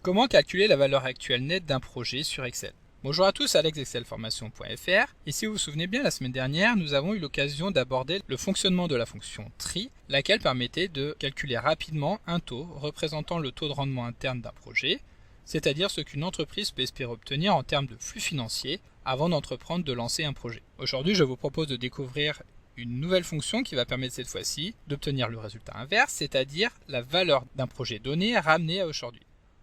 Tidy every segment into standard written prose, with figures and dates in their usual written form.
Comment calculer la valeur actuelle nette d'un projet sur Excel? Bonjour à tous, alexexcelformation.fr, et si vous vous souvenez bien, la semaine dernière, nous avons eu l'occasion d'aborder le fonctionnement de la fonction TRI, laquelle permettait de calculer rapidement un taux représentant le taux de rendement interne d'un projet, c'est-à-dire ce qu'une entreprise peut espérer obtenir en termes de flux financiers avant d'entreprendre de lancer un projet. Aujourd'hui, je vous propose de découvrir une nouvelle fonction qui va permettre cette fois-ci d'obtenir le résultat inverse, c'est-à-dire la valeur d'un projet donné ramenée à aujourd'hui.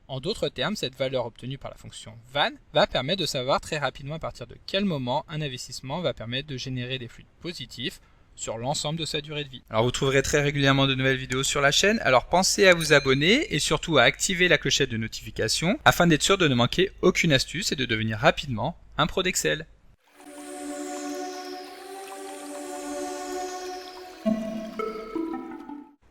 En d'autres termes, cette valeur obtenue par la fonction VAN va permettre de savoir très rapidement à partir de quel moment un investissement va permettre de générer des flux positifs sur l'ensemble de sa durée de vie. Alors vous trouverez très régulièrement de nouvelles vidéos sur la chaîne, alors pensez à vous abonner et surtout à activer la clochette de notification afin d'être sûr de ne manquer aucune astuce et de devenir rapidement un pro d'Excel.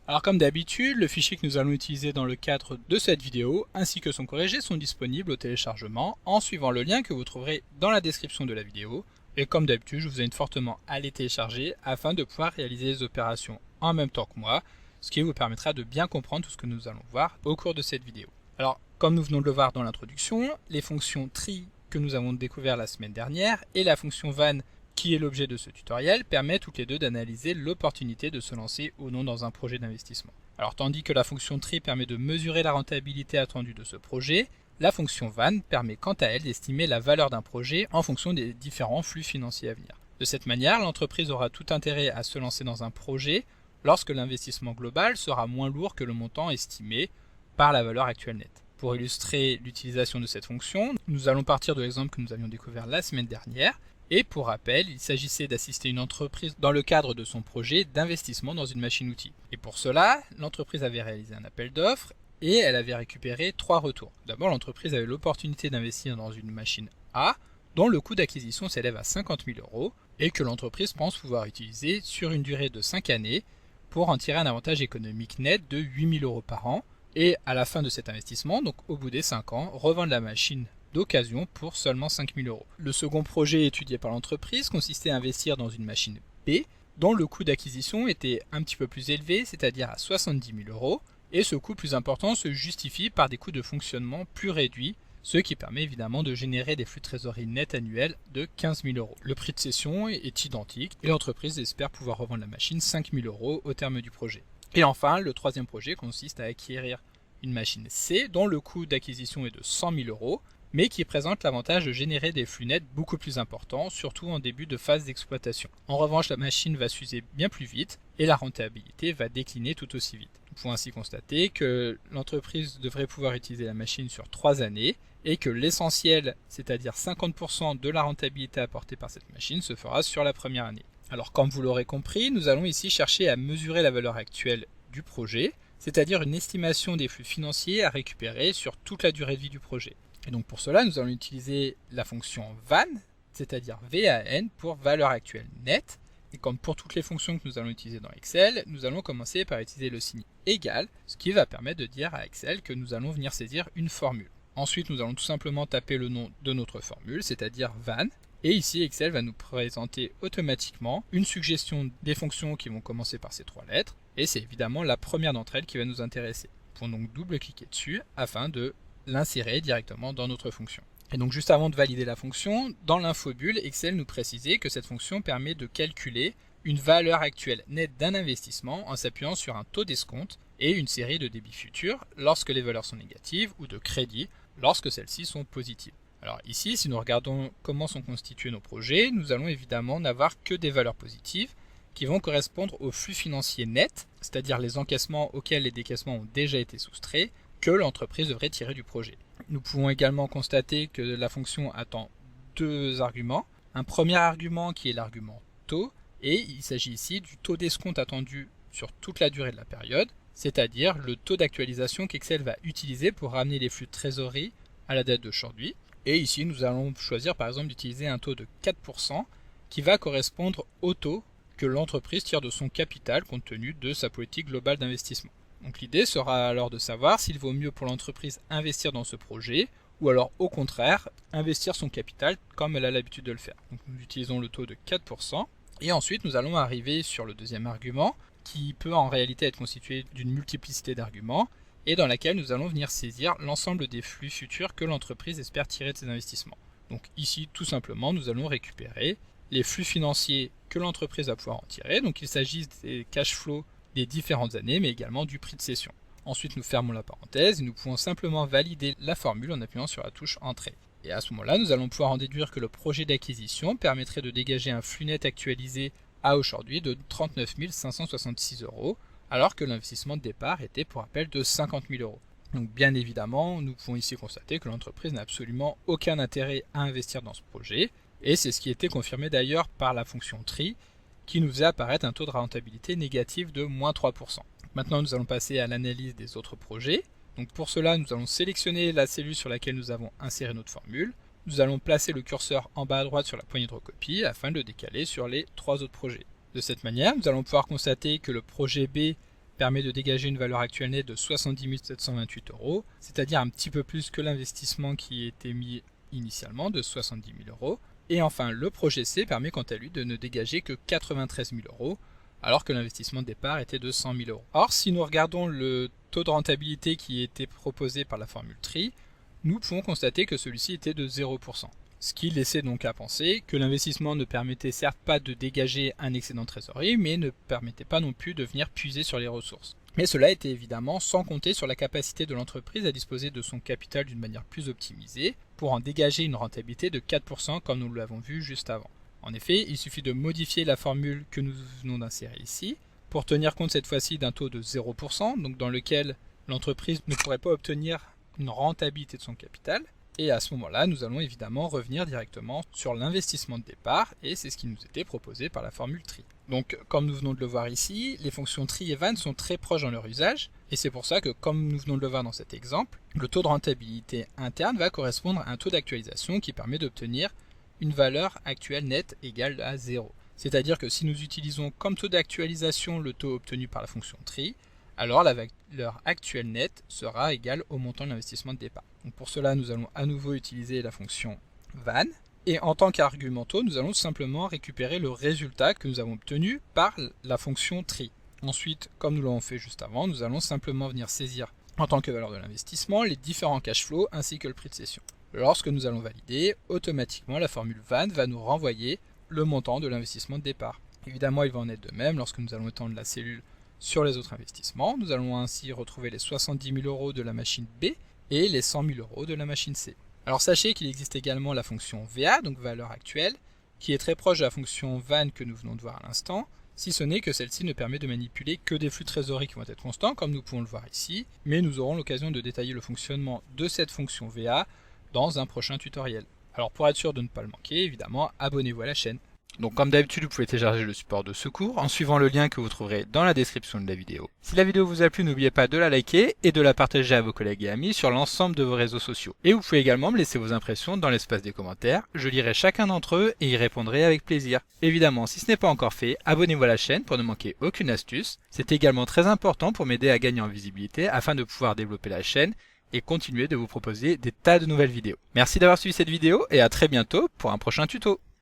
Alors comme d'habitude, le fichier que nous allons utiliser dans le cadre de cette vidéo ainsi que son corrigé sont disponibles au téléchargement en suivant le lien que vous trouverez dans la description de la vidéo. Et comme d'habitude, je vous invite fortement à les télécharger afin de pouvoir réaliser les opérations en même temps que moi, ce qui vous permettra de bien comprendre tout ce que nous allons voir au cours de cette vidéo. Alors comme nous venons de le voir dans l'introduction, les fonctions TRI que nous avons découvert la semaine dernière et la fonction VAN qui est l'objet de ce tutoriel, permet toutes les deux d'analyser l'opportunité de se lancer ou non dans un projet d'investissement. Alors tandis que la fonction TRI permet de mesurer la rentabilité attendue de ce projet, la fonction VAN permet quant à elle d'estimer la valeur d'un projet en fonction des différents flux financiers à venir. De cette manière, l'entreprise aura tout intérêt à se lancer dans un projet lorsque l'investissement global sera moins lourd que le montant estimé par la valeur actuelle nette. Pour illustrer l'utilisation de cette fonction, nous allons partir de l'exemple que nous avions découvert la semaine dernière. Et pour rappel, il s'agissait d'assister une entreprise dans le cadre de son projet d'investissement dans une machine-outil. Et pour cela, l'entreprise avait réalisé un appel d'offres et elle avait récupéré 3 retours. D'abord, l'entreprise avait l'opportunité d'investir dans une machine A dont le coût d'acquisition s'élève à 50 000 € et que l'entreprise pense pouvoir utiliser sur une durée de 5 années pour en tirer un avantage économique net de 8 000 € par an. Et à la fin de cet investissement, donc au bout des 5 ans, revendre la machine d'occasion pour seulement 5 000 €. Le second projet étudié par l'entreprise consistait à investir dans une machine B dont le coût d'acquisition était un petit peu plus élevé, c'est-à-dire à 70 000 €, et ce coût plus important se justifie par des coûts de fonctionnement plus réduits, ce qui permet évidemment de générer des flux de trésorerie nets annuels de 15 000 €. Le prix de cession est identique et l'entreprise espère pouvoir revendre la machine 5 000 € au terme du projet. Et enfin, le troisième projet consiste à acquérir une machine C dont le coût d'acquisition est de 100 000 €, mais qui présente l'avantage de générer des flux nets beaucoup plus importants, surtout en début de phase d'exploitation. En revanche, la machine va s'user bien plus vite et la rentabilité va décliner tout aussi vite. Nous pouvons ainsi constater que l'entreprise devrait pouvoir utiliser la machine sur 3 années et que l'essentiel, c'est-à-dire 50% de la rentabilité apportée par cette machine, se fera sur la première année. Alors comme vous l'aurez compris, nous allons ici chercher à mesurer la valeur actuelle du projet, c'est-à-dire une estimation des flux financiers à récupérer sur toute la durée de vie du projet. Et donc pour cela, nous allons utiliser la fonction VAN, c'est-à-dire VAN pour valeur actuelle nette. Et comme pour toutes les fonctions que nous allons utiliser dans Excel, nous allons commencer par utiliser le signe égal, ce qui va permettre de dire à Excel que nous allons venir saisir une formule. Ensuite, nous allons tout simplement taper le nom de notre formule, c'est-à-dire VAN. Et ici, Excel va nous présenter automatiquement une suggestion des fonctions qui vont commencer par ces 3 lettres. Et c'est évidemment la première d'entre elles qui va nous intéresser. Nous pouvons donc double-cliquer dessus afin de l'insérer directement dans notre fonction. Et donc juste avant de valider la fonction, dans l'infobulle, Excel nous précisait que cette fonction permet de calculer une valeur actuelle nette d'un investissement en s'appuyant sur un taux d'escompte et une série de débits futurs lorsque les valeurs sont négatives ou de crédit lorsque celles-ci sont positives. Alors ici, si nous regardons comment sont constitués nos projets, nous allons évidemment n'avoir que des valeurs positives qui vont correspondre au flux financier net, c'est-à-dire les encaissements auxquels les décaissements ont déjà été soustraits, que l'entreprise devrait tirer du projet. Nous pouvons également constater que la fonction attend 2 arguments. Un premier argument qui est l'argument taux, et il s'agit ici du taux d'escompte attendu sur toute la durée de la période, c'est-à-dire le taux d'actualisation qu'Excel va utiliser pour ramener les flux de trésorerie à la date d'aujourd'hui. Et ici, nous allons choisir par exemple d'utiliser un taux de 4% qui va correspondre au taux que l'entreprise tire de son capital compte tenu de sa politique globale d'investissement. Donc l'idée sera alors de savoir s'il vaut mieux pour l'entreprise investir dans ce projet ou alors au contraire investir son capital comme elle a l'habitude de le faire. Donc nous utilisons le taux de 4% et ensuite nous allons arriver sur le deuxième argument qui peut en réalité être constitué d'une multiplicité d'arguments et dans laquelle nous allons venir saisir l'ensemble des flux futurs que l'entreprise espère tirer de ses investissements. Donc ici, tout simplement, nous allons récupérer les flux financiers que l'entreprise va pouvoir en tirer. Donc il s'agit des cash flows des différentes années, mais également du prix de cession. Ensuite, nous fermons la parenthèse et nous pouvons simplement valider la formule en appuyant sur la touche Entrée. Et à ce moment-là, nous allons pouvoir en déduire que le projet d'acquisition permettrait de dégager un flux net actualisé à aujourd'hui de 39 566 €, alors que l'investissement de départ était pour rappel de 50 000 €. Donc bien évidemment, nous pouvons ici constater que l'entreprise n'a absolument aucun intérêt à investir dans ce projet, et c'est ce qui était confirmé d'ailleurs par la fonction TRI, qui nous faisait apparaître un taux de rentabilité négatif de moins 3%. Maintenant, nous allons passer à l'analyse des autres projets. Donc pour cela, nous allons sélectionner la cellule sur laquelle nous avons inséré notre formule. Nous allons placer le curseur en bas à droite sur la poignée de recopie afin de le décaler sur les 3 autres projets. De cette manière, nous allons pouvoir constater que le projet B permet de dégager une valeur actuelle nette de 70 728 €, c'est-à-dire un petit peu plus que l'investissement qui était mis initialement de 70 000 €. Et enfin, le projet C permet quant à lui de ne dégager que 93 000 €, alors que l'investissement de départ était de 100 000 €. Or, si nous regardons le taux de rentabilité qui était proposé par la formule TRI, nous pouvons constater que celui-ci était de 0%. Ce qui laissait donc à penser que l'investissement ne permettait certes pas de dégager un excédent de trésorerie, mais ne permettait pas non plus de venir puiser sur les ressources. Mais cela était évidemment sans compter sur la capacité de l'entreprise à disposer de son capital d'une manière plus optimisée pour en dégager une rentabilité de 4% comme nous l'avons vu juste avant. En effet, il suffit de modifier la formule que nous venons d'insérer ici pour tenir compte cette fois-ci d'un taux de 0%, donc dans lequel l'entreprise ne pourrait pas obtenir une rentabilité de son capital. Et à ce moment-là, nous allons évidemment revenir directement sur l'investissement de départ, et c'est ce qui nous était proposé par la formule TRI. Donc, comme nous venons de le voir ici, les fonctions TRI et VAN sont très proches dans leur usage, et c'est pour ça que, comme nous venons de le voir dans cet exemple, le taux de rentabilité interne va correspondre à un taux d'actualisation qui permet d'obtenir une valeur actuelle nette égale à 0. C'est-à-dire que si nous utilisons comme taux d'actualisation le taux obtenu par la fonction TRI, alors la valeur actuelle nette sera égale au montant de l'investissement de départ. Donc pour cela, nous allons à nouveau utiliser la fonction VAN. Et en tant qu'argumentaux, nous allons simplement récupérer le résultat que nous avons obtenu par la fonction TRI. Ensuite, comme nous l'avons fait juste avant, nous allons simplement venir saisir en tant que valeur de l'investissement les différents cash flows ainsi que le prix de cession. Lorsque nous allons valider, automatiquement la formule VAN va nous renvoyer le montant de l'investissement de départ. Évidemment, il va en être de même lorsque nous allons étendre la cellule sur les autres investissements. Nous allons ainsi retrouver les 70 000 € de la machine B et les 100 000 € de la machine C. Alors sachez qu'il existe également la fonction VA, donc valeur actuelle, qui est très proche de la fonction VAN que nous venons de voir à l'instant, si ce n'est que celle-ci ne permet de manipuler que des flux de trésorerie qui vont être constants, comme nous pouvons le voir ici, mais nous aurons l'occasion de détailler le fonctionnement de cette fonction VA dans un prochain tutoriel. Alors pour être sûr de ne pas le manquer, évidemment, abonnez-vous à la chaîne. Donc comme d'habitude, vous pouvez télécharger le support de ce cours en suivant le lien que vous trouverez dans la description de la vidéo. Si la vidéo vous a plu, n'oubliez pas de la liker et de la partager à vos collègues et amis sur l'ensemble de vos réseaux sociaux. Et vous pouvez également me laisser vos impressions dans l'espace des commentaires, je lirai chacun d'entre eux et y répondrai avec plaisir. Évidemment, si ce n'est pas encore fait, abonnez-vous à la chaîne pour ne manquer aucune astuce. C'est également très important pour m'aider à gagner en visibilité afin de pouvoir développer la chaîne et continuer de vous proposer des tas de nouvelles vidéos. Merci d'avoir suivi cette vidéo et à très bientôt pour un prochain tuto.